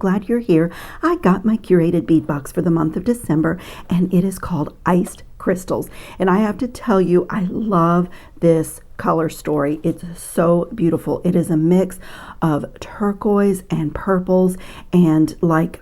glad you're here. I got my curated bead box for the month of December, and it is called Iced Crystals. And I have to tell you, I love this color story. It's so beautiful. It is a mix of turquoise and purples and like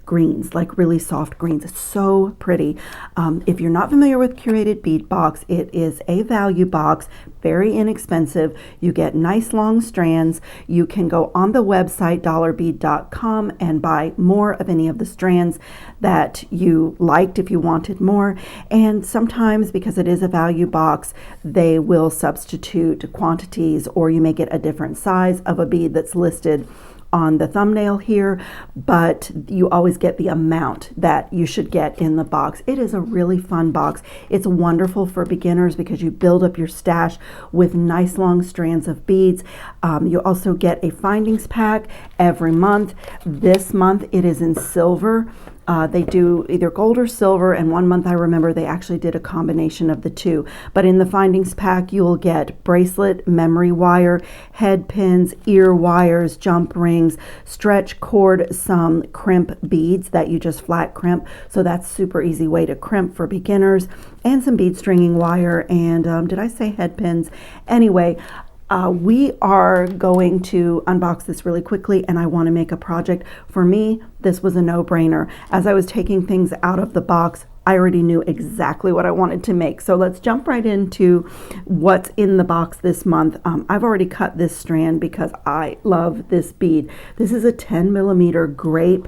greens, like really soft greens. It's so pretty. If you're not familiar with Curated Bead Box, it is a value box, very inexpensive. You get nice long strands. You can go on the website dollarbead.com and buy more of any of the strands that you liked if you wanted more. And sometimes, because it is a value box, they will substitute quantities, or you may get a different size of a bead that's listed on the thumbnail here, but you always get the amount that you should get in the box. It is a really fun box. It's wonderful for beginners because you build up your stash with nice long strands of beads. You also get a findings pack every month. This month it is in silver. They do either gold or silver, and one month I remember they actually did a combination of the two. But in the findings pack, you will get bracelet, memory wire, head pins, ear wires, jump rings, stretch cord, some crimp beads that you just flat crimp. So that's super easy way to crimp for beginners, and some bead stringing wire, and did I say head pins? Anyway, we are going to unbox this really quickly, and I want to make a project. For me, this was a no-brainer. As I was taking things out of the box, I already knew exactly what I wanted to make. So let's jump right into what's in the box this month. I've already cut this strand because I love this bead. This is a 10 millimeter grape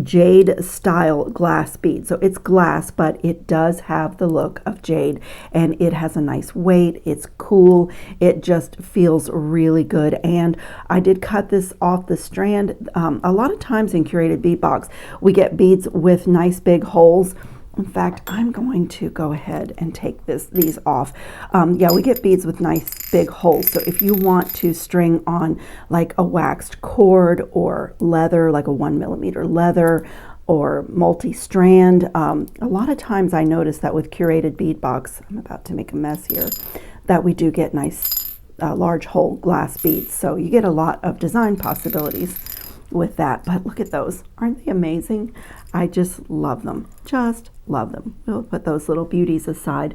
jade style glass bead. So it's glass, but it does have the look of jade, and it has a nice weight. It's cool. It just feels really good. And I did cut this off the strand. A lot of times in Curated Bead Box, we get beads with nice big holes. In fact, I'm going to go ahead and take these off. Yeah, we get beads with nice big holes. So if you want to string on like a waxed cord or leather, like a 1 millimeter leather or multi-strand, a lot of times I notice that with Curated Bead Box, I'm about to make a mess here, that we do get nice large hole glass beads. So you get a lot of design possibilities with that. But look at those. Aren't they amazing? I just love them. Just love them. We'll put those little beauties aside.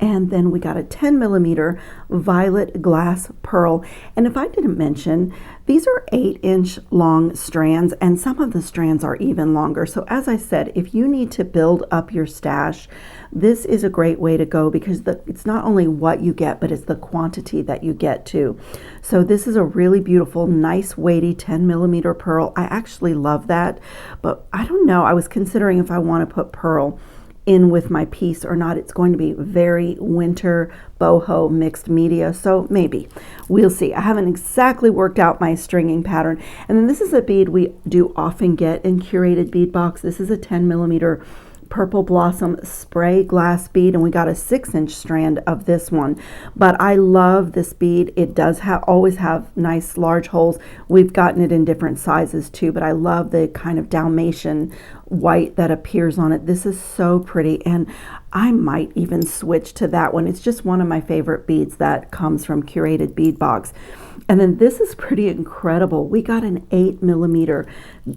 And then we got a 10 millimeter violet glass pearl. And if I didn't mention, these are 8-inch long strands, and some of the strands are even longer. So as I said, if you need to build up your stash, this is a great way to go, because it's not only what you get, but it's the quantity that you get too. So this is a really beautiful, nice, weighty 10 millimeter pearl. I actually love that, but I don't know. I was considering if I want to put pearl in with my piece or not. It's going to be very winter boho mixed media, so maybe we'll see. I haven't exactly worked out my stringing pattern. And then this is a bead we do often get in Curated Bead Box. This is a 10 millimeter purple blossom spray glass bead, and we got a 6-inch strand of this one. But I love this bead. It does always have nice large holes. We've gotten it in different sizes too, but I love the kind of Dalmatian white that appears on it. This is so pretty, and I might even switch to that one. It's just one of my favorite beads that comes from Curated Bead Box. And then this is pretty incredible. We got an 8 millimeter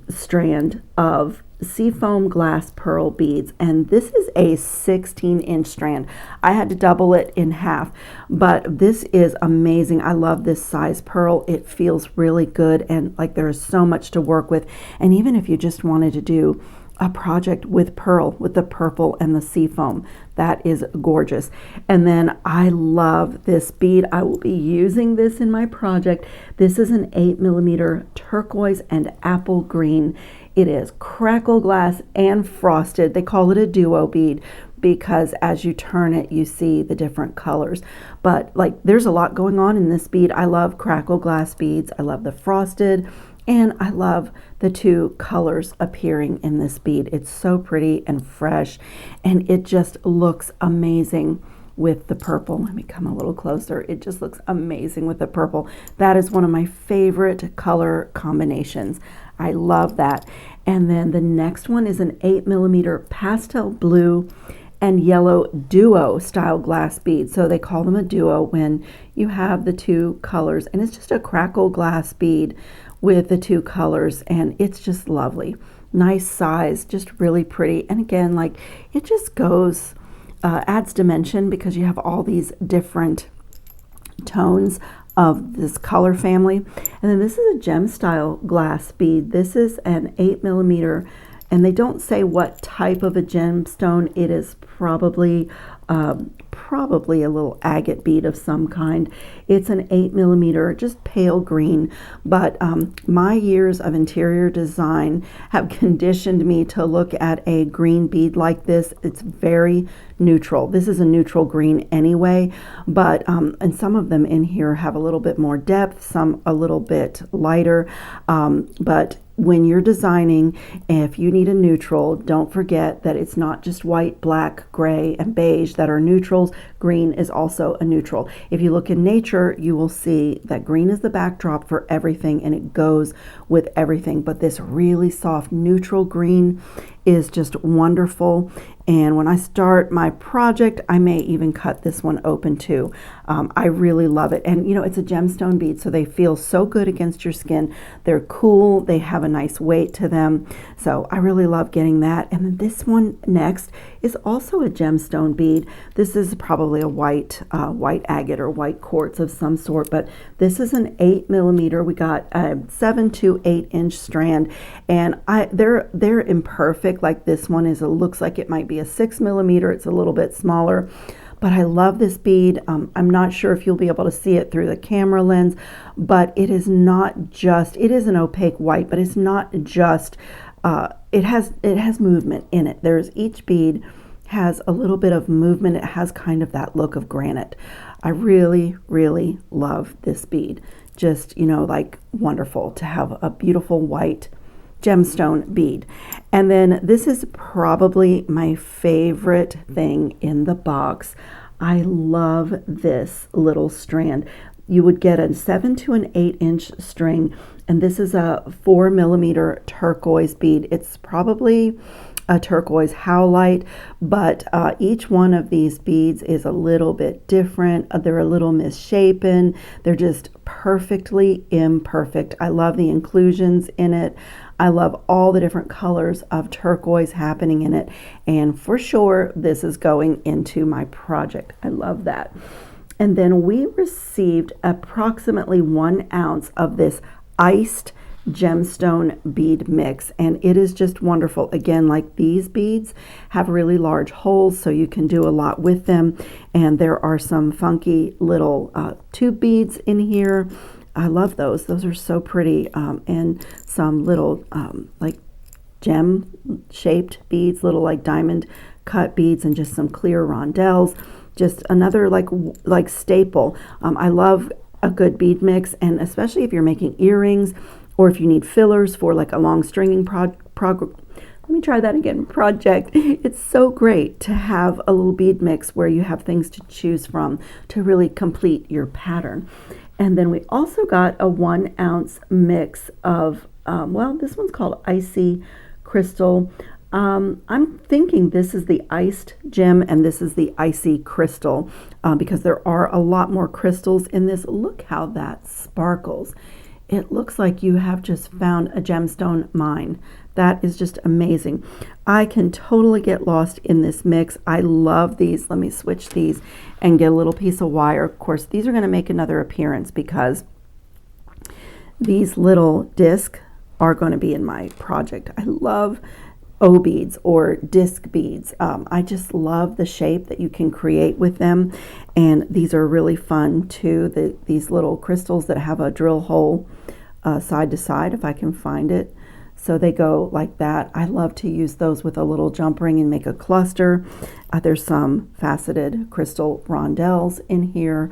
strand of seafoam glass pearl beads, and this is a 16-inch strand. I had to double it in half, but this is amazing. I love this size pearl. It feels really good, and like there is so much to work with. And even if you just wanted to do a project with pearl, with the purple and the seafoam, that is gorgeous. And then I love this bead. I will be using this in my project. This is an 8 millimeter turquoise and apple green. It is crackle glass and frosted. They call it a duo bead because as you turn it, you see the different colors. But like, there's a lot going on in this bead. I love crackle glass beads. I love the frosted, and I love the two colors appearing in this bead. It's so pretty and fresh, and it just looks amazing with the purple. Let me come a little closer. It just looks amazing with the purple. That is one of my favorite color combinations. I love that. And then the next one is an 8 millimeter pastel blue, and yellow duo style glass bead. So they call them a duo when you have the two colors, and it's just a crackle glass bead with the two colors, and it's just lovely. Nice size, just really pretty. And again, like, it just goes, adds dimension because you have all these different tones of this color family. And then this is a gem style glass bead. This is an 8mm, and they don't say what type of a gemstone it is. Probably a little agate bead of some kind. It's an 8mm, just pale green, but my years of interior design have conditioned me to look at a green bead like this. It's very neutral. This is a neutral green anyway, but and some of them in here have a little bit more depth, some a little bit lighter, but when you're designing, if you need a neutral, don't forget that it's not just white, black, gray, and beige that are neutrals. Green is also a neutral. If you look in nature, you will see that green is the backdrop for everything, and it goes with everything. But this really soft neutral green is just wonderful. And when I start my project, I may even cut this one open too. I really love it. And you know, it's a gemstone bead, so they feel so good against your skin. They're cool. They have a nice weight to them. So I really love getting that. And then this one next is also a gemstone bead. This is probably a white agate or white quartz of some sort, but this is an 8mm. We got a 7 to 8 inch strand, and they're imperfect. Like this one is, it looks like it might be a 6mm. It's a little bit smaller, but I love this bead. I'm not sure if you'll be able to see it through the camera lens, but it is not just, it is an opaque white, but it's not just, it has movement in it. Each bead has a little bit of movement. It has kind of that look of granite. I really, really love this bead. Just, you know, like, wonderful to have a beautiful white gemstone bead. And then this is probably my favorite thing in the box. I love this little strand. You would get a 7 to an 8 inch string, and this is a 4mm turquoise bead. It's probably a turquoise howlite, but each one of these beads is a little bit different. They're a little misshapen. They're just perfectly imperfect. I love the inclusions in it. I love all the different colors of turquoise happening in it, and for sure this is going into my project. I love that. And then we received approximately 1 ounce of this iced gemstone bead mix, and it is just wonderful. Again, like, these beads have really large holes, so you can do a lot with them, and there are some funky little tube beads in here. I love those. Those are so pretty, and some little like gem shaped beads, little like diamond cut beads, and just some clear rondelles. Just another like staple. I love a good bead mix, and especially if you're making earrings, or if you need fillers for like a long stringing project. It's so great to have a little bead mix where you have things to choose from to really complete your pattern. And then we also got a 1 ounce mix of, well, this one's called Icy Crystal. I'm thinking this is the iced gem and this is the icy crystal, because there are a lot more crystals in this. Look how that sparkles. It looks like you have just found a gemstone mine. That is just amazing. I can totally get lost in this mix. I love these. Let me switch these and get a little piece of wire. Of course, these are going to make another appearance because these little discs are going to be in my project. I love O beads or disc beads. I just love the shape that you can create with them, and these are really fun too. These little crystals that have a drill hole side to side, if I can find it, so they go like that. I love to use those with a little jump ring and make a cluster. There's some faceted crystal rondelles in here.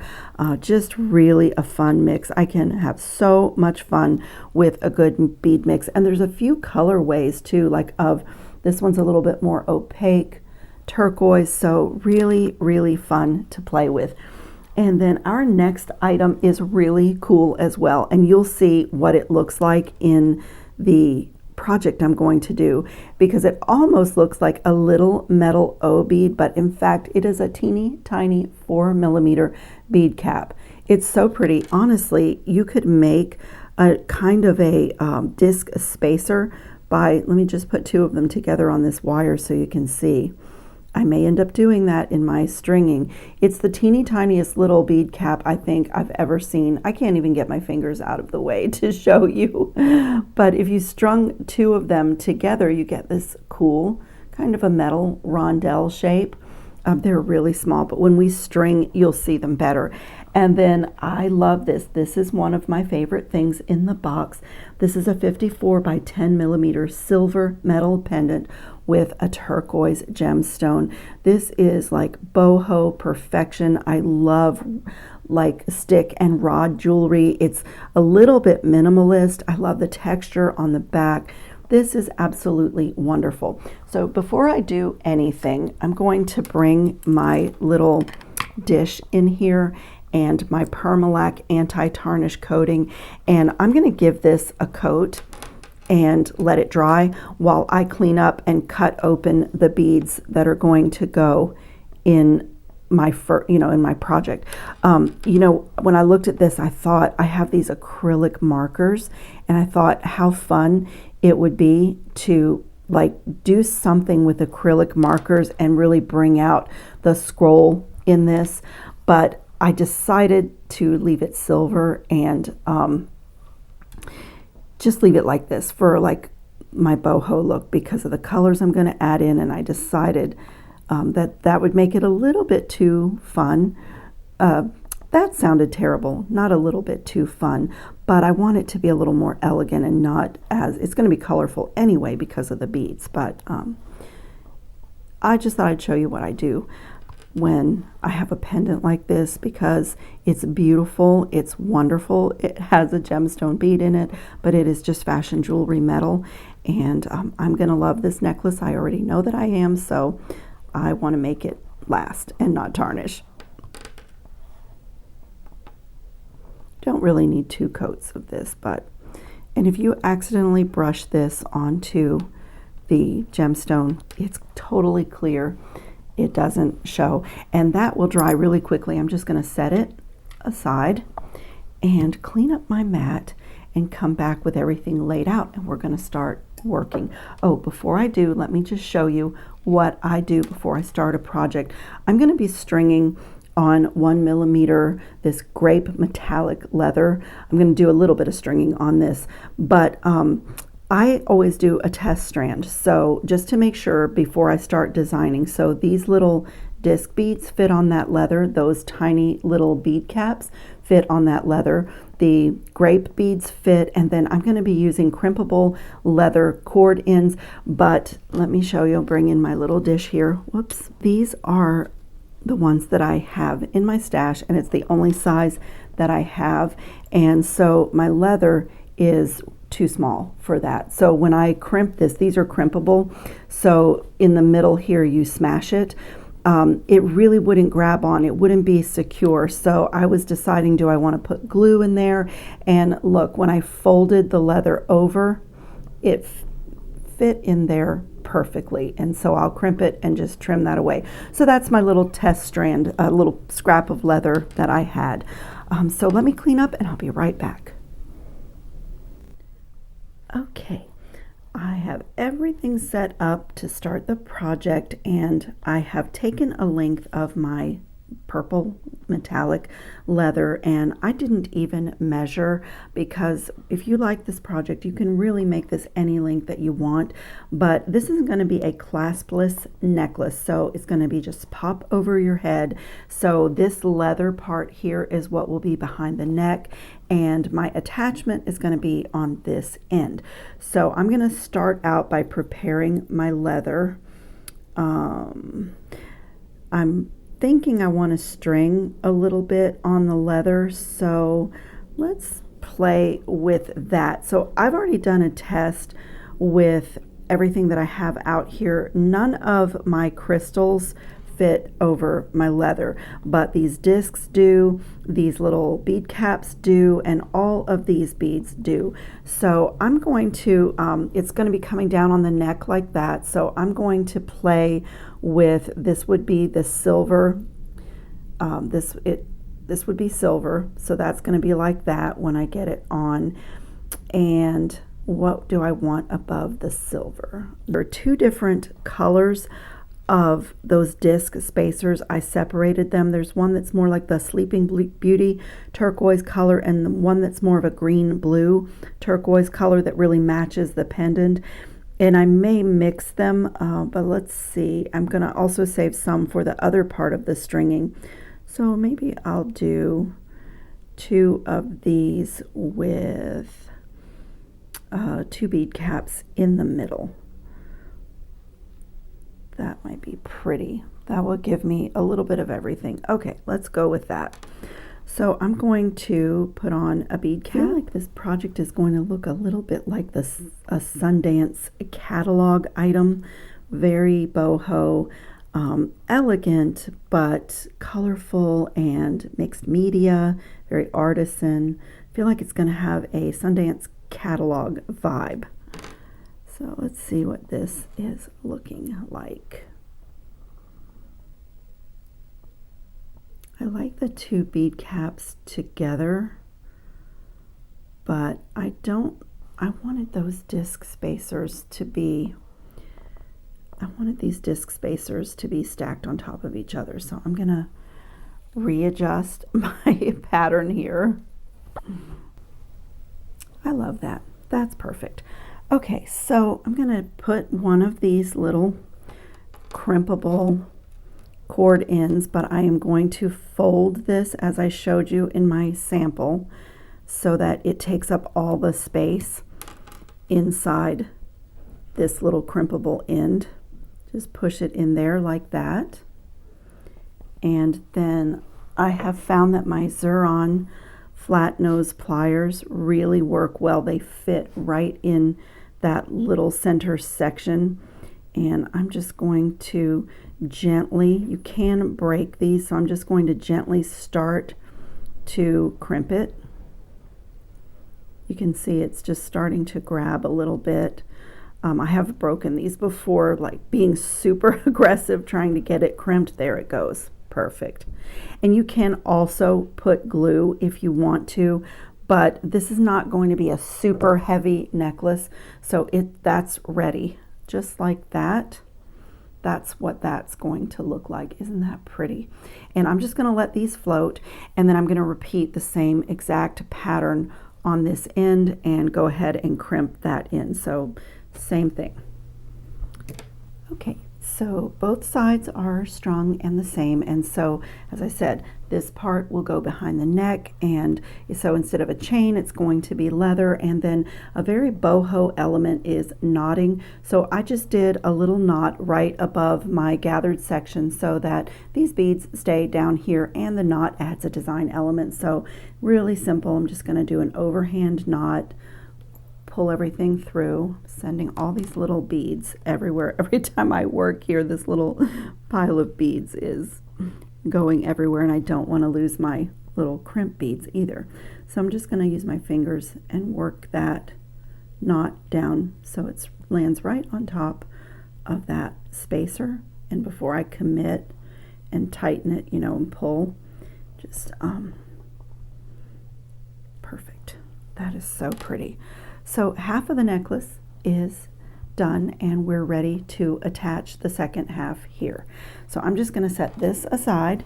Just really a fun mix. I can have so much fun with a good bead mix, and there's a few colorways too, like of this one's a little bit more opaque turquoise, so really, really fun to play with. And then our next item is really cool as well, and you'll see what it looks like in the project I'm going to do, because it almost looks like a little metal O bead, but in fact it is a teeny tiny 4mm bead cap. It's so pretty. Honestly, you could make a kind of a disc spacer by, let me just put two of them together on this wire so you can see. I may end up doing that in my stringing. It's the teeny tiniest little bead cap I think I've ever seen. I can't even get my fingers out of the way to show you. But if you strung two of them together, you get this cool kind of a metal rondelle shape. They're really small, but when we string, you'll see them better. And then I love this. This is one of my favorite things in the box. This is a 54 by 10mm silver metal pendant with a turquoise gemstone. This is like boho perfection. I love like stick and rod jewelry. It's a little bit minimalist. I love the texture on the back. This is absolutely wonderful. So before I do anything, I'm going to bring my little dish in here and my Permalac anti-tarnish coating, and I'm going to give this a coat and let it dry while I clean up and cut open the beads that are going to go in my in my project. When I looked at this, I thought I have these acrylic markers, and I thought how fun it would be to like do something with acrylic markers and really bring out the scroll in this. But I decided to leave it silver and just leave it like this for like my boho look because of the colors I'm going to add in, and I decided that would make it a little bit too fun. That sounded terrible, not a little bit too fun, but I want it to be a little more elegant and not as, it's going to be colorful anyway because of the beads, but I just thought I'd show you what I do when I have a pendant like this, because it's beautiful, it's wonderful. It has a gemstone bead in it, but it is just fashion jewelry metal, and I'm gonna love this necklace. I already know that I am, so I want to make it last and not tarnish. Don't really need two coats of this, and if you accidentally brush this onto the gemstone, it's totally clear. It doesn't show, and that will dry really quickly. I'm just going to set it aside and clean up my mat and come back with everything laid out, and we're going to start working. Oh, before I do, let me just show you what I do before I start a project. I'm going to be stringing on 1mm this grape metallic leather. I'm going to do a little bit of stringing on this, but I always do a test strand, so just to make sure before I start designing. So these little disc beads fit on that leather, those tiny little bead caps fit on that leather, the grape beads fit, and then I'm going to be using crimpable leather cord ends. But let me show you, I'll bring in my little dish here. Whoops, these are the ones that I have in my stash, and it's the only size that I have, and so my leather is too small for that. So when I crimp this, these are crimpable, so in the middle here you smash it. It really wouldn't grab on, it wouldn't be secure, so I was deciding, do I want to put glue in there? And look, when I folded the leather over, it fit in there perfectly, and so I'll crimp it and just trim that away. So that's my little test strand, a little scrap of leather that I had. So let me clean up and I'll be right back. Okay, I have everything set up to start the project, and I have taken a length of my purple metallic leather, and I didn't even measure, because if you like this project you can really make this any length that you want. But this is going to be a claspless necklace, so it's going to be just pop over your head. So this leather part here is what will be behind the neck, and my attachment is going to be on this end. So I'm going to start out by preparing my leather. I'm thinking I want to string a little bit on the leather, so let's play with that. So I've already done a test with everything that I have out here. None of my crystals fit over my leather, but these discs do, these little bead caps do, and all of these beads do. So I'm going to, it's going to be coming down on the neck like that, so I'm going to play with, this would be the silver, this would be silver, so that's going to be like that when I get it on. And what do I want above the silver? There are two different colors of those disc spacers. I separated them. There's one that's more like the Sleeping Beauty turquoise color, and the one that's more of a green blue turquoise color that really matches the pendant. And I may mix them, but let's see. I'm going to also save some for the other part of the stringing. So maybe I'll do two of these with two bead caps in the middle. That might be pretty. That will give me a little bit of everything. Okay, let's go with that. So I'm going to put on a bead cap. I feel like this project is going to look a little bit like a Sundance catalog item. Very boho, elegant but colorful and mixed media, very artisan. I feel like it's going to have a Sundance catalog vibe. So let's see what this is looking like. I like the two bead caps together, but I wanted those disc spacers to be, I wanted these disc spacers to be stacked on top of each other. So I'm gonna readjust my pattern here. I love that. That's perfect. Okay, so I'm gonna put one of these little crimpable cord ends, but I am going to fold this as I showed you in my sample so that it takes up all the space inside this little crimpable end. Just push it in there like that. And then I have found that my Xuron flat nose pliers really work well. They fit right in that little center section. And I'm just going to gently, you can break these, so I'm just going to gently start to crimp it. You can see it's just starting to grab a little bit. I have broken these before, like being super aggressive trying to get it crimped. There it goes. Perfect. And you can also put glue if you want to, but this is not going to be a super heavy necklace, so that's ready. Just like that. That's what that's going to look like. Isn't that pretty? And I'm just going to let these float, and then I'm going to repeat the same exact pattern on this end and go ahead and crimp that in. So same thing. Okay, so both sides are strung and the same, and so as I said, this part will go behind the neck, and so instead of a chain it's going to be leather, and then a very boho element is knotting. So I just did a little knot right above my gathered section so that these beads stay down here, and the knot adds a design element. So really simple. I'm just going to do an overhand knot, pull everything through, sending all these little beads everywhere. Every time I work here, this little pile of beads is going everywhere, and I don't want to lose my little crimp beads either. So I'm just going to use my fingers and work that knot down so it lands right on top of that spacer. And before I commit and tighten it, and pull, just perfect. That is so pretty. So half of the necklace is done, and we're ready to attach the second half here. So I'm just going to set this aside,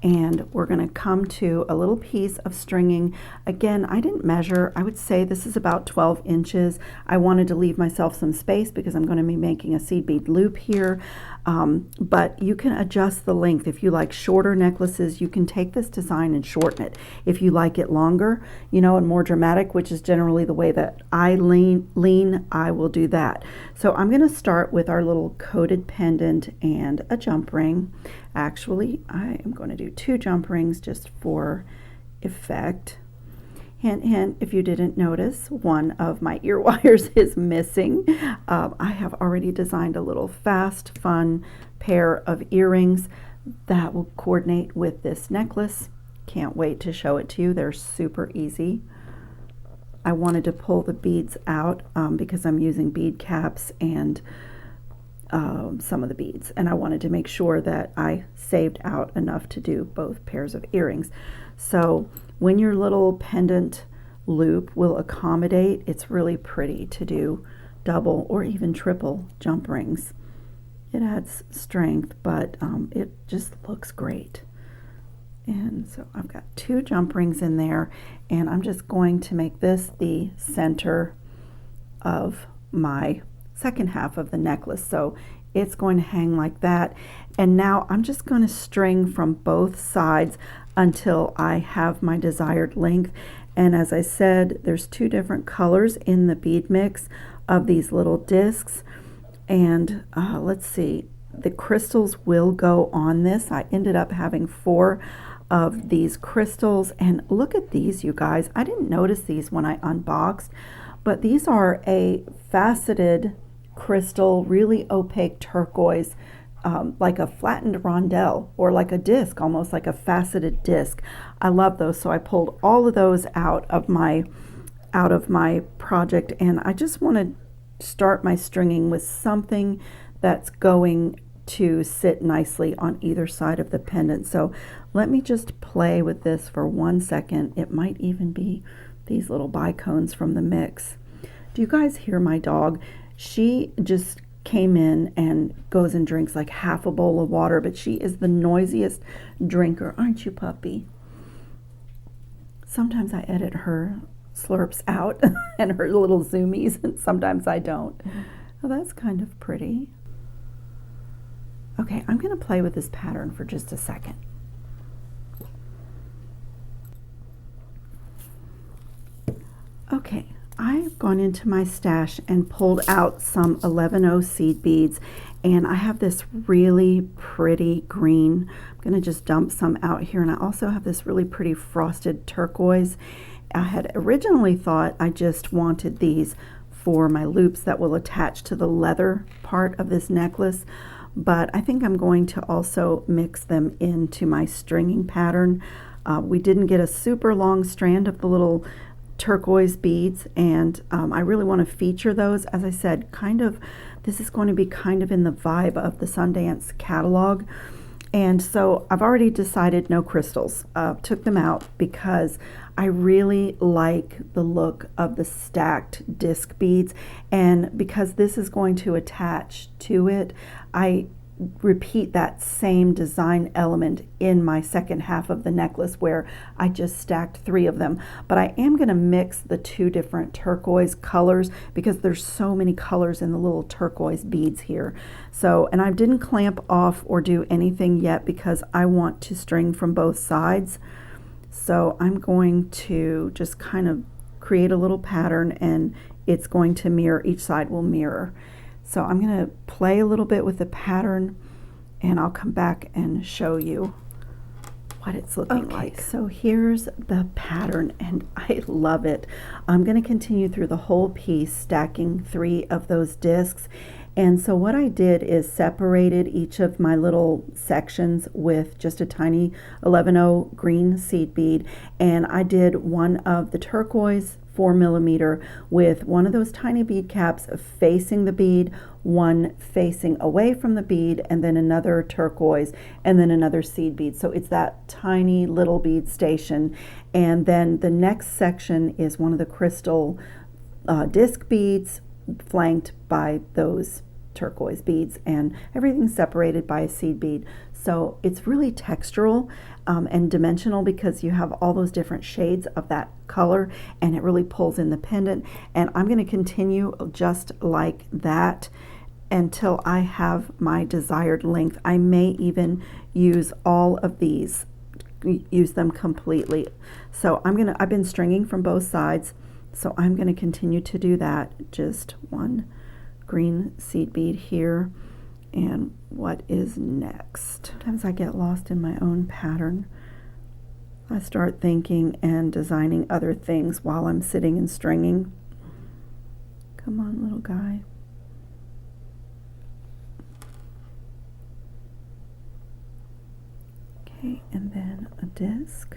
and we're going to come to a little piece of stringing. Again, I didn't measure. I would say this is about 12 inches. I wanted to leave myself some space because I'm going to be making a seed bead loop here. But you can adjust the length. If you like shorter necklaces, you can take this design and shorten it. If you like it longer, and more dramatic, which is generally the way that I lean, I will do that. So I'm going to start with our little coated pendant and a jump ring. Actually, I am going to do 2 jump rings just for effect. Hint, hint, if you didn't notice, one of my ear wires is missing. I have already designed a little fast, fun pair of earrings that will coordinate with this necklace. Can't wait to show it to you. They're super easy. I wanted to pull the beads out because I'm using bead caps and some of the beads, and I wanted to make sure that I saved out enough to do both pairs of earrings. So when your little pendant loop will accommodate, it's really pretty to do double or even triple jump rings. It adds strength, but it just looks great. And so I've got 2 jump rings in there, and I'm just going to make this the center of my second half of the necklace. So it's going to hang like that. And now I'm just going to string from both sides until I have my desired length. And as I said, there's 2 different colors in the bead mix of these little discs. And let's see, the crystals will go on this. I ended up having 4 of these crystals, and look at these, you guys. I didn't notice these when I unboxed, but these are a faceted crystal, really opaque turquoise, like a flattened rondelle or like a disc, almost like a faceted disc. I love those, so I pulled all of those out of my project, and I just want to start my stringing with something that's going to sit nicely on either side of the pendant. So let me just play with this for 1 second. It might even be these little bicones from the mix. Do you guys hear my dog? She just came in and goes and drinks like half a bowl of water, but she is the noisiest drinker, aren't you, puppy? Sometimes I edit her slurps out and her little zoomies, and sometimes I don't. Oh, that's kind of pretty. Okay, I'm going to play with this pattern for just a second. Okay, I've gone into my stash and pulled out some 11-0 seed beads, and I have this really pretty green. I'm going to just dump some out here, and I also have this really pretty frosted turquoise. I had originally thought I just wanted these for my loops that will attach to the leather part of this necklace, but I think I'm going to also mix them into my stringing pattern. We didn't get a super long strand of the little turquoise beads, and I really want to feature those. As I said, this is going to be kind of in the vibe of the Sundance catalog, and so I've already decided no crystals. Took them out because I really like the look of the stacked disc beads, and because this is going to attach to it, I repeat that same design element in my second half of the necklace where I just stacked 3 of them. But I am going to mix the 2 different turquoise colors because there's so many colors in the little turquoise beads here. So, and I didn't clamp off or do anything yet because I want to string from both sides. So I'm going to just kind of create a little pattern, and it's going to mirror, each side will mirror. So I'm going to play a little bit with the pattern, and I'll come back and show you what it's looking like. So here's the pattern, and I love it. I'm going to continue through the whole piece, stacking 3 of those discs. And so what I did is separated each of my little sections with just a tiny 11-0 green seed bead, and I did one of the turquoise 4mm with one of those tiny bead caps facing the bead, one facing away from the bead, and then another turquoise, and then another seed bead. So it's that tiny little bead station. And then the next section is one of the crystal disc beads flanked by those turquoise beads, and everything's separated by a seed bead. So it's really textural and dimensional because you have all those different shades of that color, and it really pulls in the pendant. And I'm going to continue just like that until I have my desired length. I may even use all of these, use them completely. So I've been stringing from both sides, so I'm going to continue to do that. Just one green seed bead here, and what is next? Sometimes I get lost in my own pattern. I start thinking and designing other things while I'm sitting and stringing. Come on, little guy. Okay, and then a disc.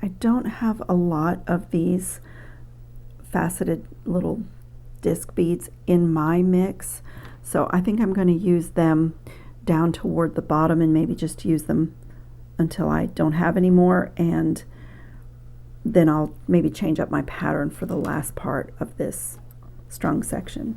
I don't have a lot of these faceted little disc beads in my mix, so I think I'm going to use them down toward the bottom and maybe just use them until I don't have any more, and then I'll maybe change up my pattern for the last part of this strung section.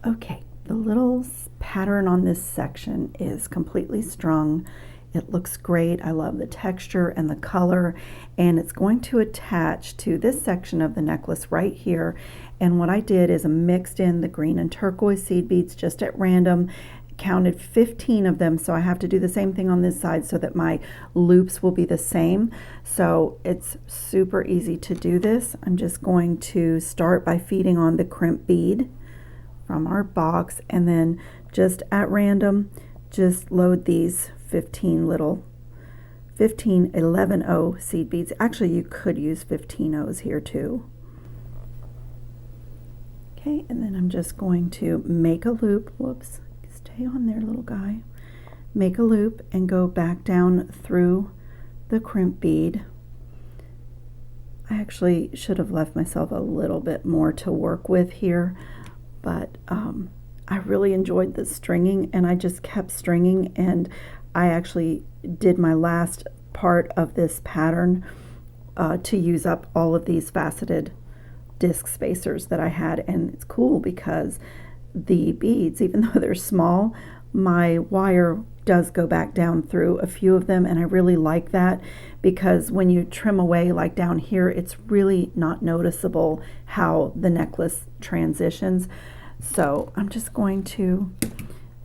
Okay, the little pattern on this section is completely strung. It looks great. I love the texture and the color, and it's going to attach to this section of the necklace right here. And what I did is I mixed in the green and turquoise seed beads just at random, counted 15 of them, so I have to do the same thing on this side so that my loops will be the same. So it's super easy to do this. I'm just going to start by feeding on the crimp bead from our box, and then just at random just load these 15 11O seed beads. Actually, you could use 15 O's here too. Okay, and then I'm just going to make a loop. Whoops, stay on there, little guy. Make a loop and go back down through the crimp bead. I actually should have left myself a little bit more to work with here, but I really enjoyed the stringing, and I just kept stringing, and I actually did my last part of this pattern to use up all of these faceted disc spacers that I had. And it's cool because the beads, even though they're small, my wire does go back down through a few of them, and I really like that because when you trim away like down here, it's really not noticeable how the necklace transitions. So I'm just going to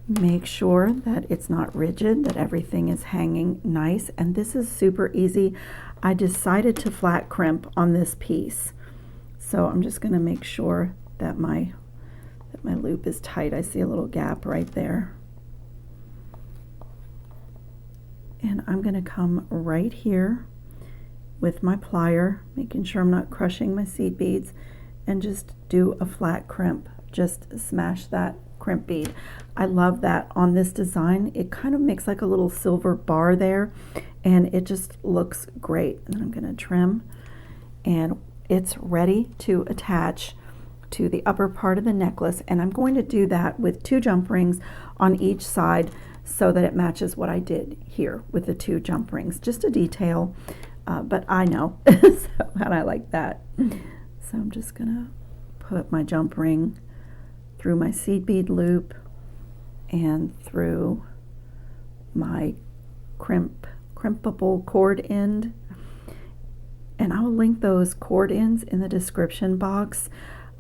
make sure that it's not rigid, that everything is hanging nice, and this is super easy. I decided to flat crimp on this piece, so I'm just going to make sure that my loop is tight. I see a little gap right there, and I'm going to come right here with my plier, making sure I'm not crushing my seed beads, and just do a flat crimp. Just smash that crimp bead. I love that on this design. It kind of makes like a little silver bar there, and it just looks great. And then I'm going to trim, and it's ready to attach to the upper part of the necklace, and I'm going to do that with 2 jump rings on each side so that it matches what I did here with the 2 jump rings. Just a detail, but I know, so, and I like that. So I'm just gonna put my jump ring through my seed bead loop and through my crimpable cord end, and I'll link those cord ends in the description box.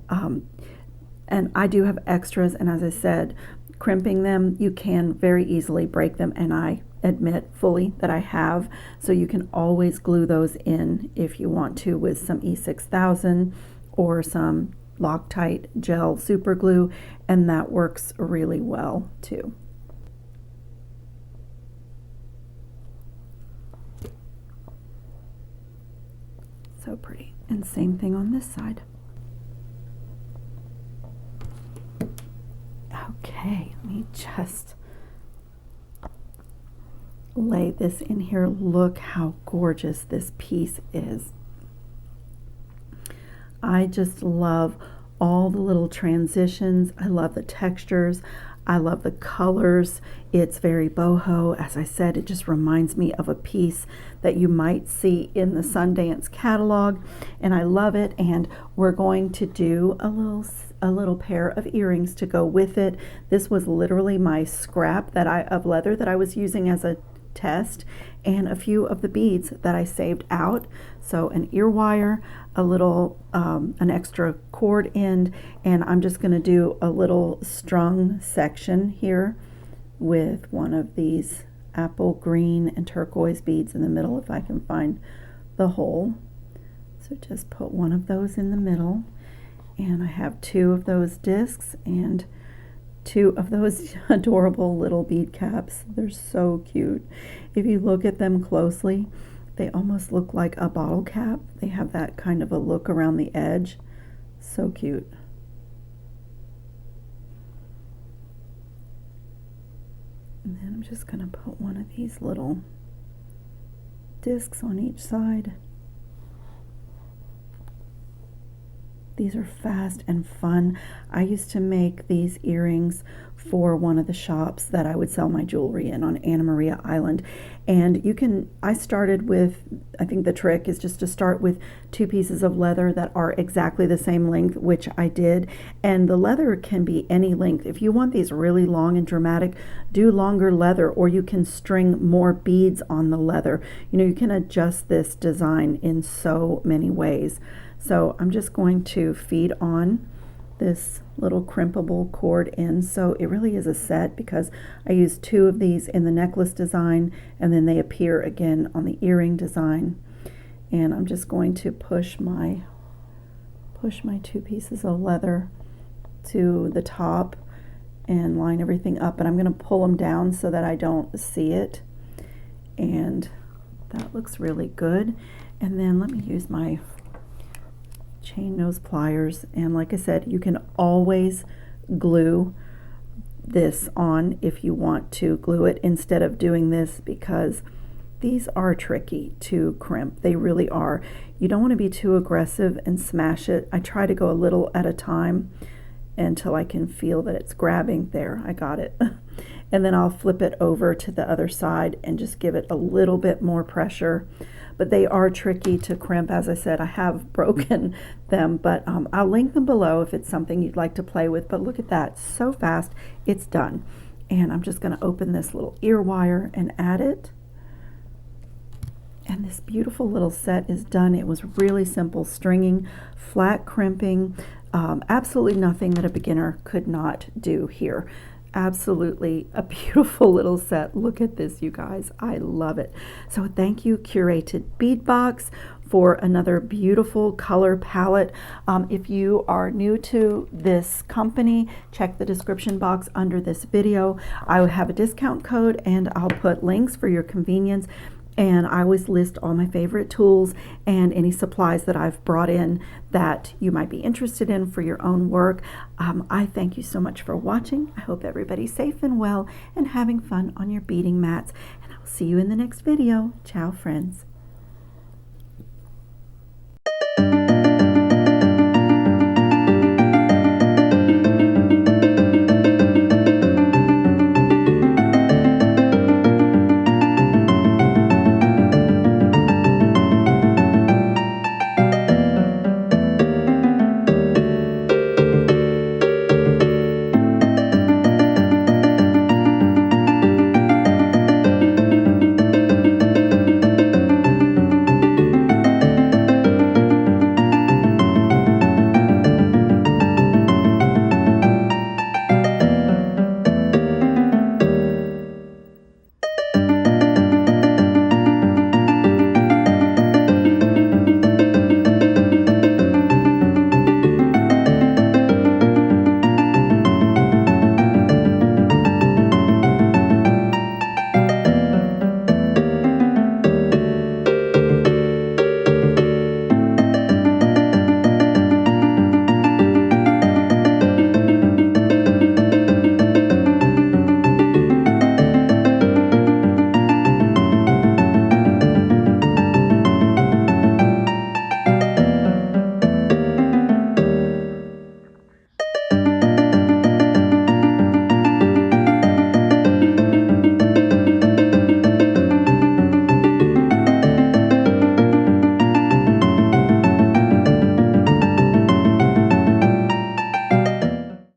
And I do have extras, and as I said, crimping them, you can very easily break them, and I admit fully that I have, so you can always glue those in if you want to with some E6000 or some Loctite gel super glue, and that works really well too. So pretty. And same thing on this side. Okay, let me just lay this in here. Look how gorgeous this piece is. I just love all the little transitions. I love the textures. I love the colors. It's very boho. As I said, it just reminds me of a piece that you might see in the Sundance catalog, and I love it. And we're going to do a little pair of earrings to go with it. This was literally my scrap of leather that I was using as a test, and a few of the beads that I saved out. So an ear wire, a little an extra cord end, and I'm just going to do a little strung section here with one of these apple green and turquoise beads in the middle, if I can find the hole. So just put one of those in the middle, and I have 2 of those discs and 2 of those adorable little bead caps. They're so cute. If you look at them closely, they almost look like a bottle cap. They have that kind of a look around the edge. So cute. And then I'm just going to put one of these little discs on each side. These are fast and fun. I used to make these earrings for one of the shops that I would sell my jewelry in on Anna Maria Island. And I started with, I think the trick is just to start with 2 pieces of leather that are exactly the same length, which I did. And the leather can be any length. If you want these really long and dramatic, do longer leather, or you can string more beads on the leather. You know, you can adjust this design in so many ways. So I'm just going to feed on this little crimpable cord in. So it really is a set because I used 2 of these in the necklace design, and then they appear again on the earring design. And I'm just going to push my 2 pieces of leather to the top and line everything up, and I'm going to pull them down so that I don't see it. And that looks really good. And then let me use my chain nose pliers, and like I said, you can always glue this on if you want to glue it instead of doing this, because these are tricky to crimp. They really are. You don't want to be too aggressive and smash it. I try to go a little at a time until I can feel that it's grabbing. There, I got it. And then I'll flip it over to the other side and just give it a little bit more pressure. But they are tricky to crimp. As I said, I have broken them, but I'll link them below if it's something you'd like to play with. But look at that, so fast, it's done. And I'm just gonna open this little ear wire and add it. And this beautiful little set is done. It was really simple stringing, flat crimping, absolutely nothing that a beginner could not do here. Absolutely a beautiful little set. Look at this, you guys. I love it. So thank you, Curated Bead Box, for another beautiful color palette. If you are new to this company, check the description box under this video. I will have a discount code, and I'll put links for your convenience. And I always list all my favorite tools and any supplies that I've brought in that you might be interested in for your own work. I thank you so much for watching. I hope everybody's safe and well and having fun on your beading mats. And I'll see you in the next video. Ciao, friends.